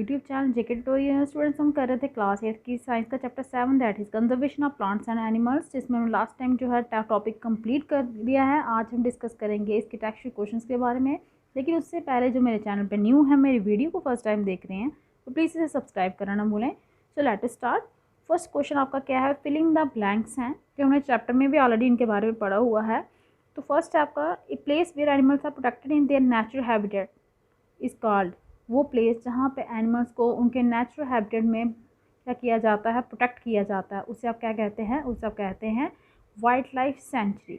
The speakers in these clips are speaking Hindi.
यूट्यूब चैनल जेके ट्यूटोरियल। स्टूडेंट्स हम कर रहे थे क्लास 8 की साइंस का chapter 7 that is conservation of plants and animals, जिसमें हम लास्ट टाइम जो है टॉपिक कंप्लीट कर दिया है। आज हम डिस्कस करेंगे इसके टेक्स्चर क्वेश्चंस के बारे में। लेकिन उससे पहले जो मेरे चैनल पर न्यू है, मेरी वीडियो को फर्स्ट टाइम देख रहे हैं, तो प्लीज़ इसे सब्सक्राइब करना ना भूलें। So let us start. First question आपका क्या है, फिलिंग द ब्लैंक्स हैं, जो हमने चैप्टर में भी ऑलरेडी इनके बारे में पढ़ा हुआ है। तो फर्स्ट है आपका, a place where animals are protected in their natural habitat is called. वो प्लेस जहाँ पे एनिमल्स को उनके नेचुरल हैबिटेट में क्या किया जाता है, प्रोटेक्ट किया जाता है, उसे आप क्या कहते हैं, उसे आप कहते हैं वाइल्ड लाइफ सेंचुरी।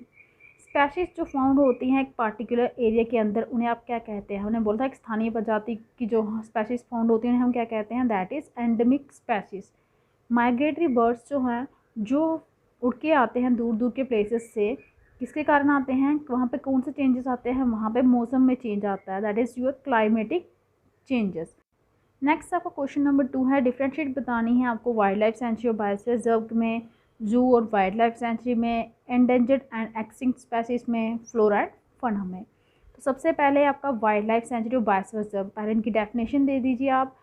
स्पेशीज जो फाउंड होती हैं एक पार्टिकुलर एरिया के अंदर, उन्हें आप क्या कहते हैं, उन्हें बोलता है एक स्थानीय प्रजाति की जो स्पेशीज फाउंड होती हैं उन्हें हम क्या कहते हैं, that is endemic species. Migratory birds जो हैं, जो उड़ के आते हैं दूर दूर के प्लेसेस से, किसके कारण आते हैं, वहाँ पे कौन से चेंजेस आते हैं, वहाँ पे मौसम में चेंज आता है, that is your climatic changes. Next आपका क्वेश्चन नंबर 2 है, डिफरेंशिएट बतानी है आपको वाइल्ड लाइफ सेंचुरी और बायोस्फीयर रिजर्व में, जू और वाइल्ड लाइफ सेंचुरी में, एंडेंजर्ड एंड एक्सटिंक्ट स्पेसीज में, फ्लोरा एंड फौना में। तो सबसे पहले आपका वाइल्ड लाइफ सेंचुरी और बायोस्फीयर रिजर्व, पहले इनकी डेफिनेशन दे दीजिए आप।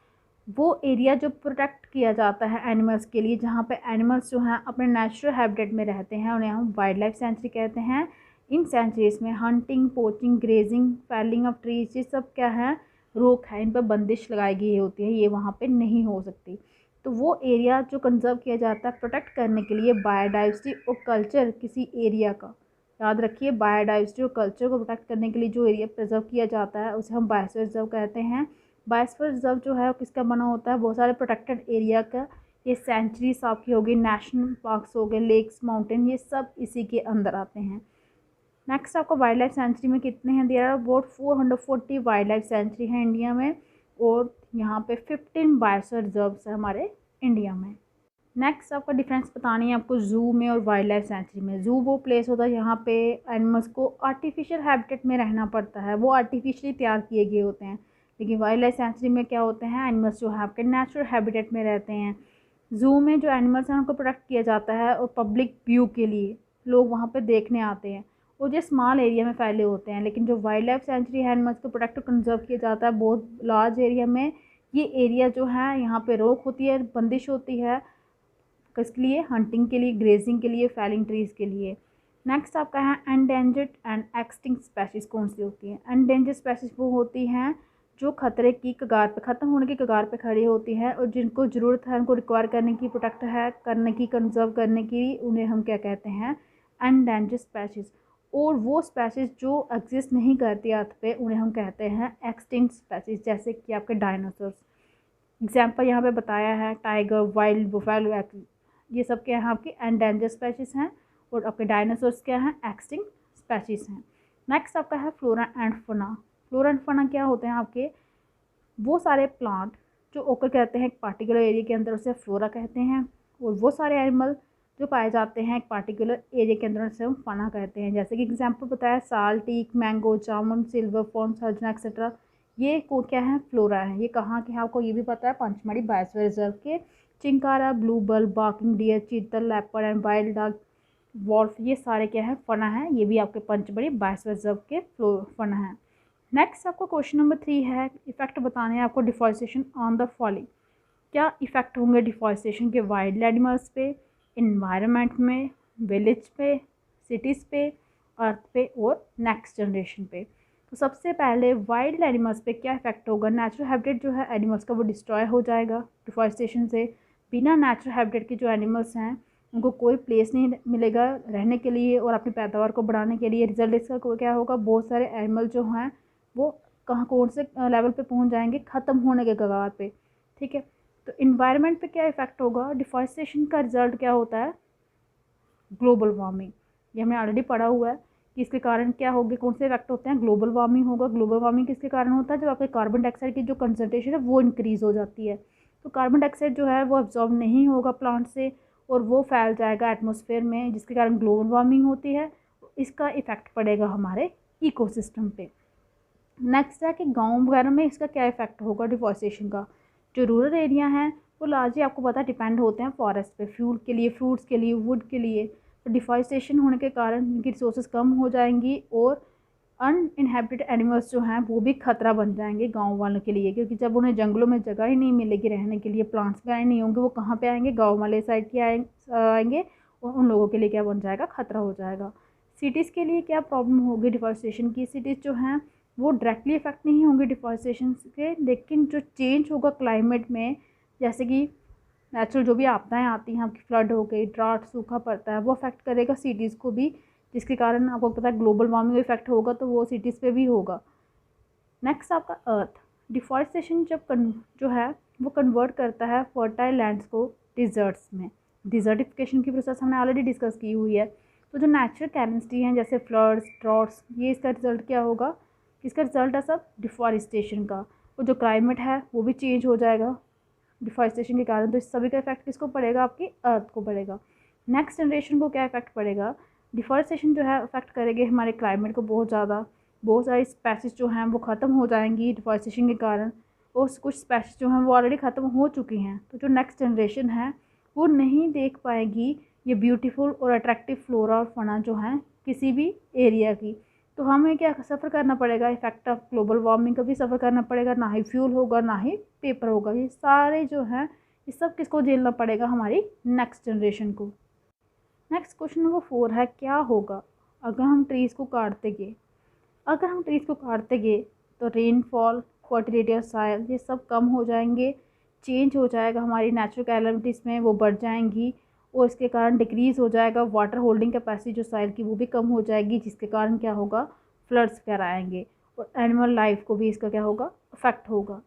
वो एरिया जो प्रोटेक्ट किया जाता है एनिमल्स के लिए, जहाँ पे एनिमल्स जो हैं अपने नेचुरल हैबिटेट में रहते हैं, उन्हें हम वाइल्ड लाइफ सेंचुरी कहते हैं। इन सेंचुरीज में hunting, poaching, grazing, falling of trees, ये सब क्या है, रोक है, इन पर बंदिश लगाई गई होती है, ये वहाँ पे नहीं हो सकती। तो वो एरिया जो कंजर्व किया जाता है प्रोटेक्ट करने के लिए, बायोडाइवर्सिटी और कल्चर किसी एरिया का, याद रखिए, बायोडाइवर्सिटी और कल्चर को प्रोटेक्ट करने के लिए जो एरिया प्रिजर्व किया जाता है उसे हम बायोस्फीयर रिजर्व कहते हैं। बायोस्फीयर रिजर्व जो है वो किसका बना होता है, बहुत सारे प्रोटेक्टेड एरिया का। ये सेंचुरीज आपकी हो गई, नेशनल पार्क्स हो गए, लेक्स, माउंटेन, ये सब इसी के अंदर आते हैं। नेक्स्ट आपको वाइल्ड लाइफ सेंचुरी में कितने हैं, there are about 440 wild life sanctuary हैं इंडिया में, और यहाँ पे 15 बायोस्फीयर रिजर्व्स है हमारे इंडिया में। नेक्स्ट आपका डिफरेंस बतानी है आपको जू में और वाइल्ड लाइफ सेंचुरी में। जू वो प्लेस होता है जहाँ पे एनिमल्स को आर्टिफिशियल हैबिटेट में रहना पड़ता है, वो आर्टिफिशियली तैयार किए गए होते हैं। लेकिन वाइल्ड लाइफ सेंचुरी में क्या होते हैं, एनिमल्स जो है आपके नेचुरल हैबिटेट में रहते हैं। जू में जो एनिमल्स हैं उनको प्रोटेक्ट किया जाता है और पब्लिक व्यू के लिए लोग वहाँ पे देखने आते हैं, वो जो स्मॉल एरिया में फैले होते हैं। लेकिन जो वाइल्ड लाइफ सेंचुरी है, एनिमल्स को प्रोटेक्ट और कंजर्व किया जाता है बहुत लार्ज एरिया में। ये एरिया जो है यहाँ पे रोक होती है, बंदिश होती है, किसके लिए, हंटिंग के लिए, ग्रेजिंग के लिए, फैलिंग ट्रीज के लिए। नेक्स्ट आपका है एंडेंजर्ड एंड एक्सटिंक्ट स्पेशीज कौन सी होती हैं। एंडेंजर्ड स्पेशीज वो होती हैं जो खतरे की कगार पे, ख़त्म होने की कगार पे खड़ी होती हैं, और जिनको ज़रूरत है, उनको रिक्वायर करने की, प्रोटेक्ट है करने की, कंजर्व करने की, उन्हें हम क्या कहते हैं, एंडेंजर्ड स्पेशीज। और वो स्पेशीज जो एग्जिस्ट नहीं करती अर्थ पे, उन्हें हम कहते हैं एक्सटिंक्ट स्पेशीज, जैसे कि आपके डायनासोर्स। एग्जाम्पल यहाँ पे बताया है, टाइगर, वाइल्ड बुफेलो, ये सब क्या है आपकी एंडेंजर्ड स्पेशीज हैं, और आपके डायनासोर्स क्या हैं, एक्सटिंक्ट स्पेशीज हैं। नेक्स्ट आपका है flora and fauna. Flora and fauna क्या होते हैं आपके, वो सारे प्लांट जो ओकर कहते हैं एक पार्टिकुलर एरिया के अंदर, उसे फ्लोरा कहते हैं, और वो सारे एनिमल जो पाए जाते हैं एक पार्टिकुलर एरिया के अंदर, उसे हम फौना कहते हैं। जैसे कि एग्जांपल बताया, साल, टीक, मैंगो, जामुन, सिल्वर फॉर्न, सर्जना एक्सेट्रा, ये को क्या है, फ्लोरा है। ये कहाँ के हैं आपको ये भी पता है, पंचमढ़ी बायोस्फीयर रिजर्व के। Chinkara, blue bull, barking deer, chital, leopard and wild dog, wolf, ये सारे क्या है, फौना है। ये भी आपके पंचमढ़ी बायोस्फीयर रिजर्व के फौना है। नेक्स्ट आपका क्वेश्चन नंबर 3 है, इफेक्ट बताने हैं आपको डिफॉरेस्टेशन ऑन द फॉलोइंग। क्या इफेक्ट होंगे डिफॉरेस्टेशन के वाइल्ड एनिमल्स पे, इन्वायरमेंट में, विलेज पे, सिटीज़ पे, अर्थ पे और नेक्स्ट जनरेशन पे। तो सबसे पहले वाइल्ड एनिमल्स पे क्या इफेक्ट होगा, नेचुरल हैबिटेट जो है एनिमल्स का वो डिस्ट्रॉय हो जाएगा डिफॉरेस्टेशन से। बिना नेचुरल हैबिटेट के जो एनिमल्स हैं उनको कोई प्लेस नहीं मिलेगा रहने के लिए और अपनी पैदावार को बढ़ाने के लिए। रिजल्ट इसका क्या होगा, बहुत सारे एनिमल जो हैं वो कहाँ कौन से लेवल पे पहुँच जाएंगे, ख़त्म होने के कगार पे। ठीक है, तो इन्वायरमेंट पे क्या इफेक्ट होगा, डिफॉरेस्टेशन का रिजल्ट क्या होता है, ग्लोबल वार्मिंग। ये हमने ऑलरेडी पढ़ा हुआ है कि इसके कारण क्या होगा, कौन से इफेक्ट होते हैं, ग्लोबल वार्मिंग होगा। ग्लोबल वार्मिंग किसके कारण होता है, जब आपके कार्बन डाइऑक्साइड की जो कंसनट्रेशन है वो इंक्रीज़ हो जाती है, तो कार्बन डाइऑक्साइड जो है वो एब्जॉर्ब नहीं होगा प्लांट से और वो फैल जाएगा एटमॉस्फेयर में, जिसके कारण ग्लोबल वार्मिंग होती है। इसका इफेक्ट पड़ेगा हमारे इकोसिस्टम पे। नेक्स्ट है कि गाँव वगैरह में इसका क्या इफेक्ट होगा डिफॉरेस्टेशन का। जो रूरल एरिया हैं वो लार्जली आपको पता है डिपेंड होते हैं फॉरेस्ट पे, फ्यूल के लिए, फ्रूट्स के लिए, वुड के लिए। तो डिफॉरेस्टेशन होने के कारण इनकी रिसोर्सेज कम हो जाएंगी और अनइनहेबिटेड एनिमल्स जो हैं वो भी खतरा बन जाएंगे गांव वालों के लिए, क्योंकि जब उन्हें जंगलों में जगह ही नहीं मिलेगी रहने के लिए, प्लांट्स वगैरह नहीं होंगे, वो कहाँ पे आएंगे, गांव वाले साइड के आएंगे और उन लोगों के लिए क्या बन जाएगा, खतरा हो जाएगा। सिटीज़ के लिए क्या प्रॉब्लम होगी डिफॉरेस्टेशन की, सिटीज़ जो हैं वो डायरेक्टली इफेक्ट नहीं होंगे डिफॉरेस्टेशन के, लेकिन जो चेंज होगा क्लाइमेट में, जैसे कि नेचुरल जो भी आपदाएं आती हैं, आपकी फ्लड हो गई, ड्राट, सूखा पड़ता है, वो अफेक्ट करेगा सिटीज़ को भी, जिसके कारण आपको पता है ग्लोबल वार्मिंग इफेक्ट होगा तो वो सिटीज़ पे भी होगा। नेक्स्ट आपका अर्थ डिफॉरेस्टेशन जो है वो कन्वर्ट करता है फर्टाइल लैंड्स को डिजर्ट्स में। डिजर्टिफिकेशन की प्रोसेस हमने ऑलरेडी डिस्कस की हुई है। तो जो नेचुरल कैलेमिटी हैं जैसे फ्लड्स, ड्रॉट्स, ये इसका रिजल्ट क्या होगा, इसका रिजल्ट है सब डिफॉरेस्टेशन का। और जो क्लाइमेट है वो भी चेंज हो जाएगा डिफॉरेस्टेशन के कारण। तो इस सभी का इफेक्ट किसको पड़ेगा, आपकी अर्थ को पड़ेगा। नेक्स्ट जनरेशन को क्या इफेक्ट पड़ेगा, डिफॉरेस्टेशन जो है इफेक्ट करेगी हमारे क्लाइमेट को बहुत ज़्यादा। बहुत सारी स्पैसीज जो हैं वो ख़त्म हो जाएंगी डिफॉरेस्टेशन के कारण, और कुछ स्पैसीज जो हैं वो ऑलरेडी ख़त्म हो चुकी हैं। तो जो नेक्स्ट जनरेशन है वो नहीं देख पाएगी ये ब्यूटीफुल और अट्रैक्टिव फ्लोरा और फना जो हैं किसी भी एरिया की। तो हमें क्या सफ़र करना पड़ेगा, इफेक्ट ऑफ ग्लोबल वार्मिंग का भी सफ़र करना पड़ेगा, ना ही फ्यूल होगा ना ही पेपर होगा, ये सारे जो हैं ये सब किसको झेलना पड़ेगा, हमारी नेक्स्ट जनरेशन को। नेक्स्ट क्वेश्चन नंबर 4 है, क्या होगा अगर हम ट्रीज़ को काटते गए। अगर हम ट्रीज़ को काटते गए तो रेनफॉल, फर्टिलिटी ऑफ सॉइल, ये सब कम हो जाएंगे, चेंज हो जाएगा, हमारी नेचुरल कैलेमिटीज़ में वो बढ़ जाएंगी, और इसके कारण डिक्रीज़ हो जाएगा वाटर होल्डिंग कैपेसिटी जो सॉइल की वो भी कम हो जाएगी, जिसके कारण क्या होगा, फ्लड्स वगैरह आएंगे, और एनिमल लाइफ को भी इसका क्या होगा, अफेक्ट होगा।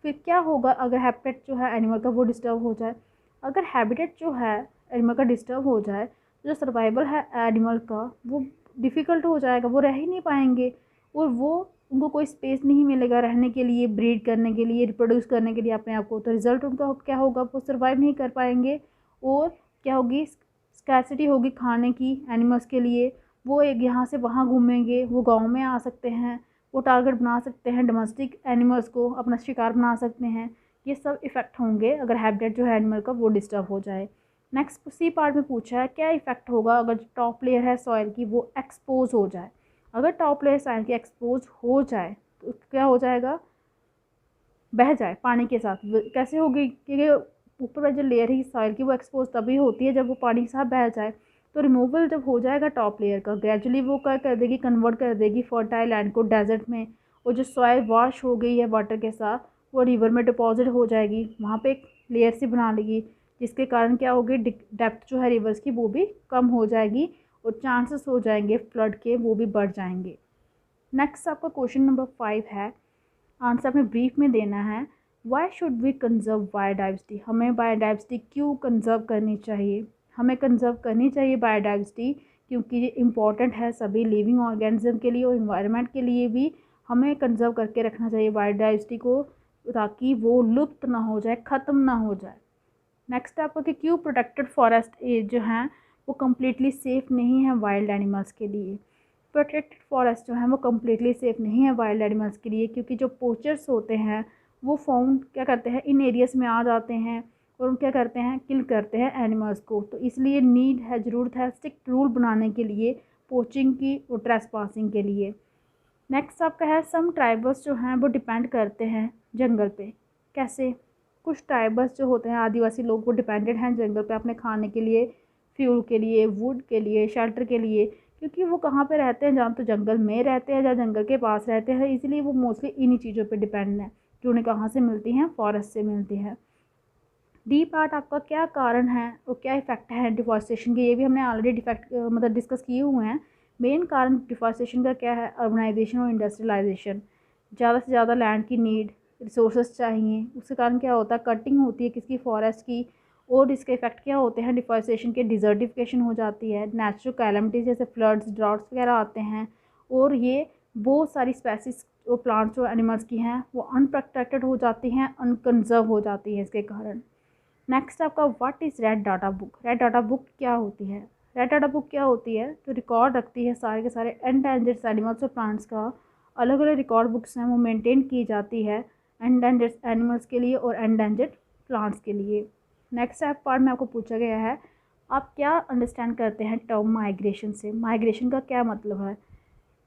फिर क्या होगा अगर हैबिटेट जो है एनिमल का वो डिस्टर्ब हो जाए। अगर हैबिटेट जो है एनिमल का डिस्टर्ब हो जाए, जो सर्वाइवल है एनिमल का वो डिफ़िकल्ट हो जाएगा, वो रह ही नहीं पाएंगे, और वो उनको कोई स्पेस नहीं मिलेगा रहने के लिए, ब्रीड करने के लिए, रिप्रोड्यूस करने के लिए अपने आप को। तो रिज़ल्ट उनका क्या होगा, वो सर्वाइव नहीं कर पाएंगे, और क्या होगी, स्कैर्सिटी होगी खाने की एनिमल्स के लिए। वो एक यहाँ से वहाँ घूमेंगे, वो गांव में आ सकते हैं, वो टारगेट बना सकते हैं, डोमेस्टिक एनिमल्स को अपना शिकार बना सकते हैं। ये सब इफ़ेक्ट होंगे अगर हैबिटेट जो है एनिमल का वो डिस्टर्ब हो जाए। नेक्स्ट सी पार्ट में पूछा है, क्या इफ़ेक्ट होगा अगर जो टॉप लेयर है सॉइल की वो एक्सपोज हो जाए। अगर टॉप लेयर सॉइल की एक्सपोज हो जाए तो क्या हो जाएगा, बह जाए पानी के साथ। कैसे होगी, क्योंकि ऊपर वाली जो लेयर है सॉइल की वो एक्सपोज तभी होती है जब वो पानी के साथ बह जाए। तो रिमूवल जब हो जाएगा टॉप लेयर का, ग्रेजुअली वो क्या कर देगी, कन्वर्ट कर देगी फर्टाइल लैंड को डेजर्ट में, और जो सॉइल वॉश हो गई है वाटर के साथ वो रिवर में डिपॉजिट हो जाएगी, वहाँ पे एक लेयर सी बना लेगी, जिसके कारण क्या होगी, डेप्थ जो है रिवर्स की वो भी कम हो जाएगी, और चांसेस हो जाएंगे फ्लड के वो भी बढ़ जाएंगे। नेक्स्ट आपका क्वेश्चन नंबर 5 है, आंसर में ब्रीफ में देना है, why should we conserve biodiversity. हमें बायोडाइवर्सिटी क्यों कंजर्व करनी चाहिए। हमें कंजर्व करनी चाहिए बायोडाइवर्सिटी क्योंकि ये इम्पॉर्टेंट है सभी लिविंग ऑर्गेनिज्म के लिए और इन्वायरमेंट के लिए भी। हमें कंजर्व करके रखना चाहिए बायोडाइवर्सिटी को, ताकि वो लुप्त ना हो जाए, ख़त्म ना हो जाए। नेक्स्ट आपका कि क्यों प्रोटेक्टेड फॉरेस्ट जो हैं वो कम्प्लीटली सेफ़ नहीं है वाइल्ड एनिमल्स के लिए। प्रोटेक्टेड फॉरेस्ट जो है वो कम्प्लीटली सेफ़ नहीं है वाइल्ड एनिमल्स के लिए, क्योंकि जो पोचर्स होते हैं वो फाउंड क्या करते हैं, इन एरियाज़ में आ जाते हैं और क्या करते हैं, किल करते हैं एनिमल्स को। तो इसलिए नीड है, ज़रूरत है स्ट्रिक्ट रूल बनाने के लिए पोचिंग की और ट्रेसपासिंग के लिए। नेक्स्ट आपका है, सम ट्राइबल्स जो हैं वो डिपेंड करते हैं जंगल पे। कैसे, कुछ ट्राइबल्स जो होते हैं आदिवासी लोग वो डिपेंडेड हैं जंगल पे अपने खाने के लिए, फ्यूल के लिए, वुड के लिए, शेल्टर के लिए, क्योंकि वो कहाँ पे रहते हैं, जहाँ तो जंगल में रहते हैं, जहाँ जंगल के पास रहते हैं, इसलिए वो मोस्टली इन्हीं चीज़ों पे डिपेंड है जो उन्हें कहाँ से मिलती हैं, फॉरेस्ट से मिलती है। डी पार्ट आपका क्या कारण है और क्या इफेक्ट है डिफॉरेस्टेशन के, ये भी हमने ऑलरेडी डिफेक्ट मतलब डिस्कस किए हुए हैं। मेन कारण डिफॉरेस्टेशन का क्या है, अर्बनाइजेशन और इंडस्ट्रियलाइजेशन। ज़्यादा से ज़्यादा लैंड की नीड, रिसोर्सेज चाहिए, उसके कारण क्या होता है, कटिंग होती है किसकी, फॉरेस्ट की। और इसके इफेक्ट क्या होते हैं डिफॉरेस्टेशन के, डिजर्टिफिकेशन हो जाती है, नेचुरल कैलेमिटीज जैसे फ्लड्स, ड्राउट्स वगैरह आते हैं, और ये बहुत सारी स्पेसीज और प्लांट्स और एनिमल्स की हैं वो अनप्रोटेक्टेड हो जाती हैं, अनकंजर्व हो जाती हैं इसके कारण। नेक्स्ट आपका what is red data book. Red data book क्या होती है, रेड डाटा बुक क्या होती है, तो रिकॉर्ड रखती है सारे के सारे एंडेंजर्ड एनिमल्स और प्लांट्स का। अलग अलग रिकॉर्ड बुक्स हैं वो मेंटेन की जाती है एंडेंजर्ड एनिमल्स के लिए और एंडेंजर्ड प्लांट्स के लिए। नेक्स्ट पार्ट में आपको पूछा गया है, आप क्या अंडरस्टैंड करते हैं टर्म माइग्रेशन से। माइग्रेशन का क्या मतलब है।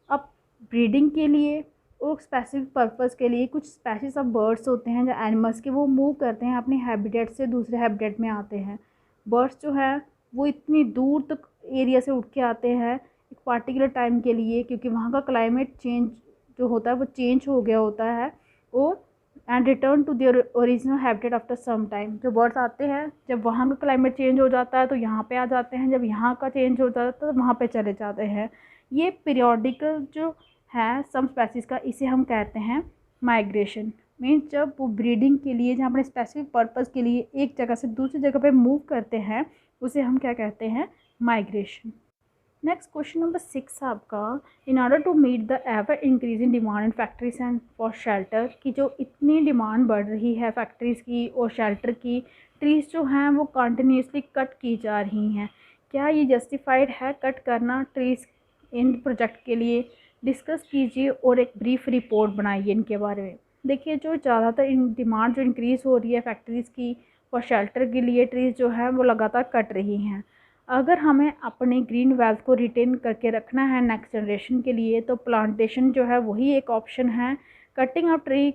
अब ब्रीडिंग के लिए और स्पेसिफिक पर्पस के लिए कुछ स्पेसीज ऑफ बर्ड्स होते हैं जो एनिमल्स के, वो मूव करते हैं अपने हैबिटेट से दूसरे हैबिटेट में आते हैं। बर्ड्स जो है वो इतनी दूर तक एरिया से उठ के आते हैं एक पार्टिकुलर टाइम के लिए, क्योंकि वहाँ का क्लाइमेट चेंज जो होता है वो चेंज हो गया होता है, और and return to their original habitat after some time. जो बर्ड्स आते हैं जब वहाँ का क्लाइमेट चेंज हो जाता है तो यहाँ पे आ जाते हैं, जब यहाँ का चेंज हो जाता है तो वहाँ पे चले जाते हैं। ये पीरियोडिकल जो है सम स्पेसीज का, इसे हम कहते हैं माइग्रेशन। मीन्स जब वो ब्रीडिंग के लिए, जहाँ अपने स्पेसिफिक पर्पस के लिए एक जगह से दूसरी जगह पे मूव करते हैं, उसे हम क्या कहते हैं, माइग्रेशन। नेक्स्ट क्वेश्चन नंबर 6 आपका, in order to meet the ever increasing demand in factories and for shelter, की जो इतनी डिमांड बढ़ रही है फैक्ट्रीज़ की और शेल्टर की, ट्रीज़ जो हैं वो कंटिन्यूसली कट की जा रही हैं, क्या ये जस्टिफाइड है कट करना ट्रीज़ इन प्रोजेक्ट के लिए? डिस्कस कीजिए और एक ब्रीफ रिपोर्ट बनाइए इनके बारे में। देखिए, जो ज़्यादातर डिमांड जो इंक्रीज़ हो रही है फैक्ट्रीज़ की और शेल्टर के लिए, ट्रीज़ जो है वो लगातार कट रही हैं। अगर हमें अपनी ग्रीन वेल्थ को रिटेन करके रखना है नेक्स्ट जनरेशन के लिए, तो प्लांटेशन जो है वही एक ऑप्शन है। कटिंग ऑफ ट्री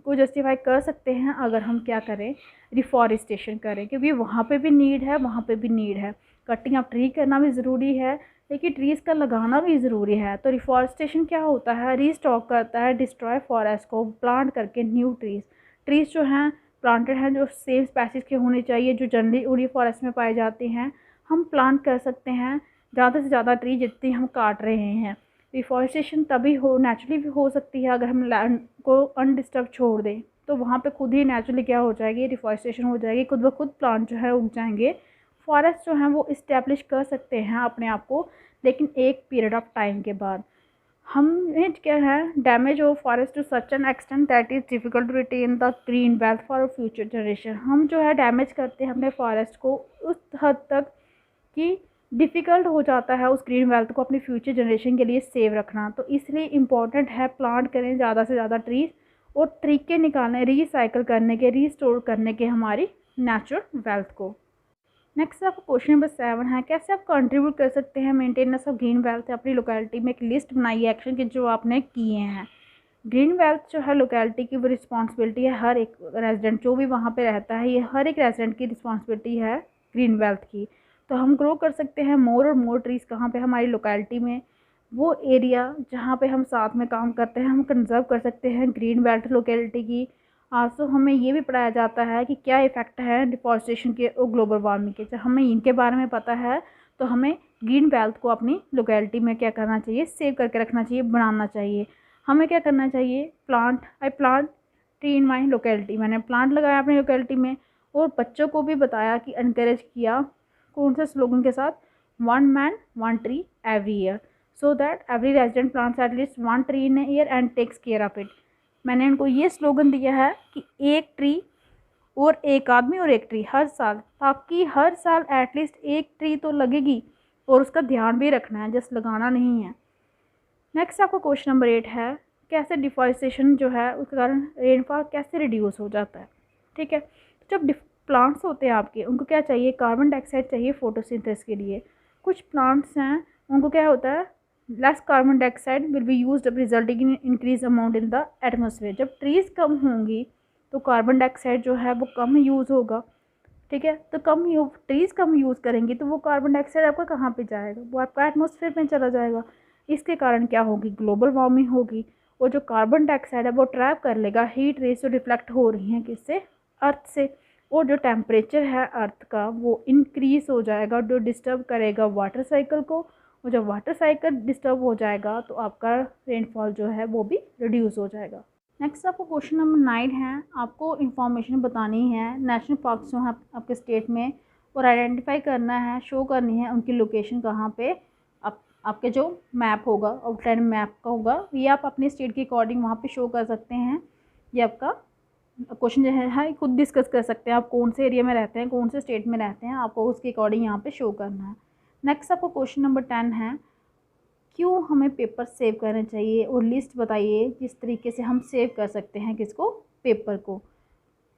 को जस्टिफाई कर सकते हैं अगर हम क्या करें, रिफॉरेस्टेशन करें, क्योंकि वहाँ पे भी नीड है, वहाँ पे भी नीड है। कटिंग ऑफ ट्री करना भी ज़रूरी है, लेकिन ट्रीज़ का लगाना भी ज़रूरी है। तो रिफॉरेस्टेशन क्या होता है, रीस्टॉक करता है डिस्ट्रॉय फॉरेस्ट को प्लांट करके न्यू ट्रीज़ जो हैं प्लांटेड हैं, जो सेम स्पेसीज के होने चाहिए, जो जनरली उड़ी फॉरेस्ट में पाए जाते हैं, हम प्लांट कर सकते हैं ज़्यादा से ज़्यादा ट्री जितनी हम काट रहे हैं। रिफॉरेस्टेशन तभी हो नेचुरली भी हो सकती है अगर हम लैंड को अनडिस्टर्ब छोड़ दें, तो वहाँ पे खुद ही नेचुरली क्या हो जाएगी, रिफॉरेस्टेशन हो जाएगी, खुद ब खुद प्लांट जो है उग जाएंगे। फॉरेस्ट जो है वो इस्टेब्लिश कर सकते हैं अपने आप को, लेकिन एक पीरियड ऑफ टाइम के बाद। हमें क्या है, damage of forest to such an extent that is difficult to retain the green wealth for future generation. हम जो है डैमेज करते हैं अपने फॉरेस्ट को उस हद तक कि डिफ़िकल्ट हो जाता है उस ग्रीन वेल्थ को अपनी फ्यूचर जनरेशन के लिए सेव रखना। तो इसलिए इम्पॉर्टेंट है प्लांट करें ज़्यादा से ज़्यादा ट्रीज़, और तरीके निकालने, रीसाइकिल करने के, रीस्टोर करने के हमारी नेचुरल वेल्थ को। नेक्स्ट आपका क्वेश्चन नंबर 7 है, कैसे आप कंट्रीब्यूट कर सकते हैं मेंटेनेंस ऑफ ग्रीन वेल्थ अपनी लोकेलिटी में। एक लिस्ट बनाइए एक्शन के जो आपने किए हैं। ग्रीन वेल्थ जो है लोकेलिटी की वो रिस्पॉन्सिबिलिटी है हर एक रेजिडेंट जो भी वहाँ पे रहता है, ये हर एक रेजिडेंट की रिस्पॉन्सिबिलिटी है ग्रीन वेल्थ की। तो हम ग्रो कर सकते हैं मोर और मोर ट्रीज़ कहाँ पे, हमारी लोकेलिटी में। वो एरिया जहाँ पे हम साथ में काम करते हैं हम कंजर्व कर सकते हैं ग्रीन बेल्ट लोकेलिटी की। आल्सो हमें ये भी पढ़ाया जाता है कि क्या इफ़ेक्ट है डिफॉरेस्टेशन के और ग्लोबल वार्मिंग के। जब हमें इनके बारे में पता है तो हमें ग्रीन बेल्ट को अपनी लोकेलिटी में क्या करना चाहिए, सेव करके रखना चाहिए, बनाना चाहिए। हमें क्या करना चाहिए, I plant tree in my locality, मैंने प्लांट लगाया अपनी लोकेलिटी में। और बच्चों को भी बताया कि इनकरेज किया कौन से स्लोगन के साथ, 1 man 1 tree every year so that every resident plants at least 1 tree in a year and takes care of it। मैंने उनको ये स्लोगन दिया है कि एक ट्री और एक आदमी और एक ट्री हर साल, ताकि हर साल एटलीस्ट एक ट्री तो लगेगी और उसका ध्यान भी रखना है, जस्ट लगाना नहीं है। नेक्स्ट आपका क्वेश्चन नंबर 8 है, कैसे डिफॉरेस्टेशन जो है उसके कारण रेनफॉल कैसे रिड्यूस हो जाता है। ठीक है, तो जब प्लांट्स होते हैं आपके, उनको क्या चाहिए, कार्बन डाइऑक्साइड चाहिए फोटोसिंथेसिस के लिए। कुछ प्लांट्स हैं उनको क्या होता है, less carbon dioxide will be used resulting in increase amount in the atmosphere. जब ट्रीज़ कम होंगी तो कार्बन डाइऑक्साइड जो है वो कम यूज़ होगा। ठीक है, तो ट्रीज़ कम यूज़ करेंगी तो वो कार्बन डाइऑक्साइड आपका कहाँ पे जाएगा, वो आपका एटमॉस्फेयर में चला जाएगा। इसके कारण क्या होगी, ग्लोबल वार्मिंग होगी, और जो कार्बन डाइऑक्साइड है वो ट्रैप कर लेगा हीट रेज जो रिफ्लेक्ट हो रही हैं किससे, अर्थ से, और जो टेम्परेचर है अर्थ का वो इंक्रीज़ हो जाएगा, जो डिस्टर्ब करेगा वाटर साइकिल को। और जब वाटर साइकिल डिस्टर्ब हो जाएगा तो आपका रेनफॉल जो है वो भी रिड्यूस हो जाएगा। नेक्स्ट आपको क्वेश्चन नंबर 9 है, आपको इन्फॉर्मेशन बतानी है नेशनल पार्क जो है आपके स्टेट में, और आइडेंटिफाई करना है, शो करनी है उनकी लोकेशन कहाँ पे। आपके जो मैप होगा, आउटलाइन मैप का होगा, ये आप अपने स्टेट के अकॉर्डिंग वहाँ पे शो कर सकते हैं। ये आपका क्वेश्चन जो है खुद डिस्कस कर सकते हैं, आप कौन से एरिया में रहते हैं, कौन से स्टेट में रहते हैं, आपको उसके अकॉर्डिंग यहाँ पे शो करना है। नेक्स्ट आपको क्वेश्चन नंबर 10 है, क्यों हमें पेपर सेव करने चाहिए, और लिस्ट बताइए किस तरीके से हम सेव कर सकते हैं किसको, पेपर को।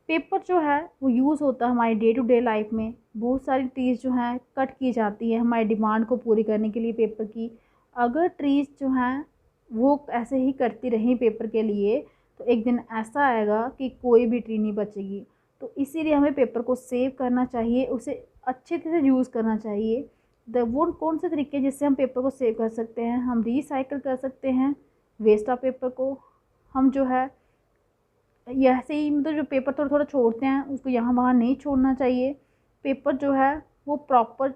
पेपर जो है वो यूज़ होता है हमारी डे टू डे लाइफ में। बहुत सारी ट्रीज़ जो हैं कट की जाती है हमारी डिमांड को पूरी करने के लिए पेपर की। अगर ट्रीज़ जो हैं वो ऐसे ही करती रहीं पेपर के लिए तो एक दिन ऐसा आएगा कि कोई भी ट्री नहीं बचेगी। तो इसीलिए हमें पेपर को सेव करना चाहिए, उसे अच्छे से यूज़ करना चाहिए। वो कौन से तरीके जिससे हम पेपर को सेव कर सकते हैं, हम रिसाइकिल कर सकते हैं वेस्ट ऑफ पेपर को। हम जो है ऐसे ही मतलब जो पेपर थोड़ा थोड़ा छोड़ते हैं उसको यहाँ वहाँ नहीं छोड़ना चाहिए। पेपर जो है वो प्रॉपर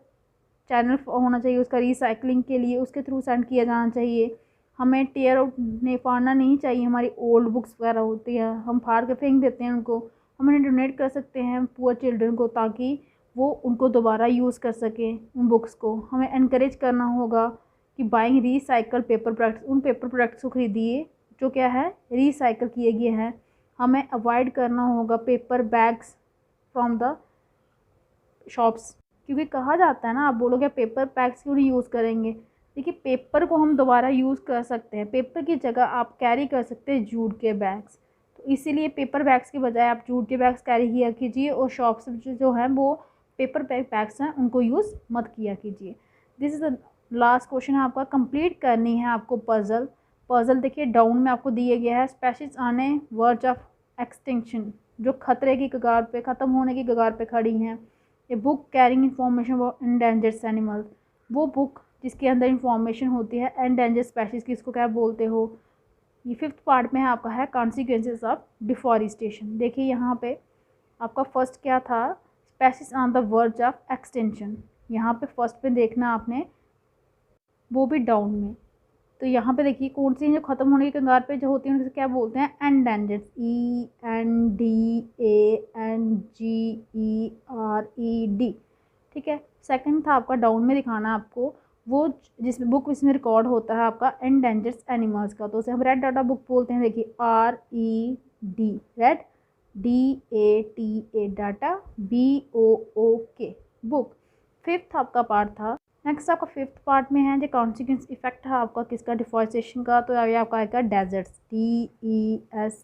चैनल होना चाहिए उसका रिसाइकलिंग के लिए, उसके थ्रू सेंड किया जाना चाहिए। हमें टेयर आउट नहीं फाड़ना नहीं चाहिए। हमारी ओल्ड बुक्स वगैरह होती हैं हम फाड़ के फेंक देते हैं उनको, हम उन्हें डोनेट कर सकते हैं पुअर चिल्ड्रन को, ताकि वो उनको दोबारा यूज़ कर सकें उन बुक्स को। हमें इनकरेज करना होगा कि बाइंग रिसाइकल पेपर प्रोडक्ट्स, उन पेपर प्रोडक्ट्स को खरीदिए जो क्या है रिसाइकल किए गए हैं। हमें अवॉइड करना होगा paper bags from the shops, क्योंकि कहा जाता है ना, आप बोलोगे पेपर बैग्स क्यों नहीं यूज़ करेंगे। देखिए पेपर को हम दोबारा यूज़ कर सकते हैं, पेपर की जगह आप कैरी कर सकते हैं जूट के बैग्स। तो इसीलिए पेपर बैग्स की बजाय आप जूट के बैग्स कैरी किया कीजिए, और शॉप से जो है वो पेपर बैग्स हैं उनको यूज़ मत किया कीजिए। This is the last question है आपका, कंप्लीट करनी है आपको पजल देखिए डाउन में आपको दिए गया है, स्पेशीज आने वर्ज ऑफ एक्सटिंक्शन, जो खतरे की कगार पे, ख़त्म होने की कगार पे खड़ी हैं। A book carrying information about endangered animals, वो बुक जिसके अंदर इंफॉर्मेशन होती है एंडेंजर्ड स्पेशीज़ की, इसको क्या बोलते हो। ये 5th पार्ट में है आपका है कॉन्सिक्वेंसेस ऑफ डिफॉरेस्टेशन। देखिए यहाँ पे आपका फर्स्ट क्या था, species on the verge of extension. यहाँ पे फर्स्ट पे देखना आपने, वो भी डाउन में। तो यहाँ पे देखिए कौन सी जो ख़त्म होने की कगार पे जो होती है उनसे क्या बोलते हैं, एंडेंजर्ड, ENDANGERED। ठीक है। सेकंड था आपका डाउन में दिखाना आपको, वो जिसमें बुक इसमें रिकॉर्ड होता है आपका एंडेंजर्ड एनिमल्स का, तो उसे हम रेड डाटा बुक बोलते हैं। देखिए RED, red, DATA data, BOOK book. 5th आपका पार्ट था। नेक्स्ट आपका 5th पार्ट में है जो कॉन्सिक्वेंस इफेक्ट है आपका किसका, डिफॉरेस्टेशन का। तो ये आपका आएगा डेजर्ट्स, DESERTS,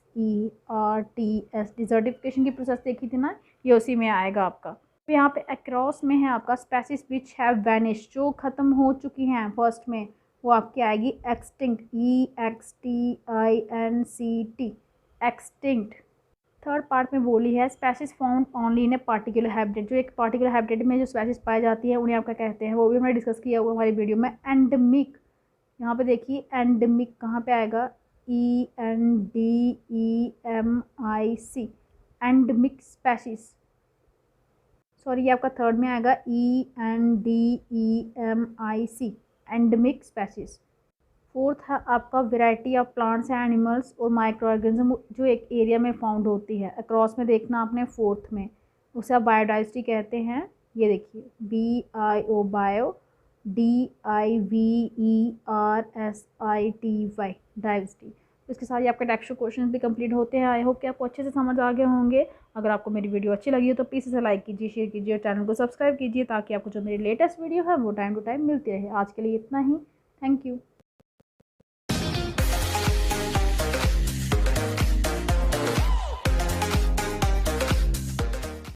डिजर्टिफिकेशन की प्रोसेस देखी थी ना, ये उसी में आएगा आपका। तो यहाँ पे अक्रॉस में है आपका स्पेसीज विच हैव वैनिश, जो ख़त्म हो चुकी हैं फर्स्ट में, वो आपकी आएगी extinct, EXTINCT, extinct. Third part में बोली है species found only in a particular habitat, जो एक पार्टिकुलर हैबिटेट में जो स्पेसीज पाई जाती है उन्हें आपका कहते हैं, वो भी हमने डिस्कस किया हुआ हमारी वीडियो में। एंडेमिक, यहाँ पे देखिए एंडेमिक कहाँ पे आएगा, ENDEMIC, एंडेमिक स्पेसीज। सॉरी ये आपका थर्ड में आएगा ENDEMIC, एंडेमिक स्पेसीज। फोर्थ है आपका variety of plants and animals और माइक्रो ऑर्गेनिज्म जो एक एरिया में फाउंड होती है। अक्रॉस में देखना आपने फोर्थ में, उसे आप बायोडाइवर्सिटी कहते हैं। ये देखिए BIO बायो, DIVERSITY डाइवर्सिटी। इसके साथ ही आपके टेक्स्ट क्वेश्चन भी कंप्लीट होते हैं। आई होप कि आपको अच्छे से समझ आ गए होंगे। अगर आपको मेरी वीडियो अच्छी लगी हो तो प्लीज़ इसे लाइक कीजिए, शेयर कीजिए और चैनल को सब्सक्राइब कीजिए, ताकि आपको जो मेरी लेटेस्ट वीडियो है वो टाइम टू टाइम मिलती रहे। आज के लिए इतना ही, थैंक यू।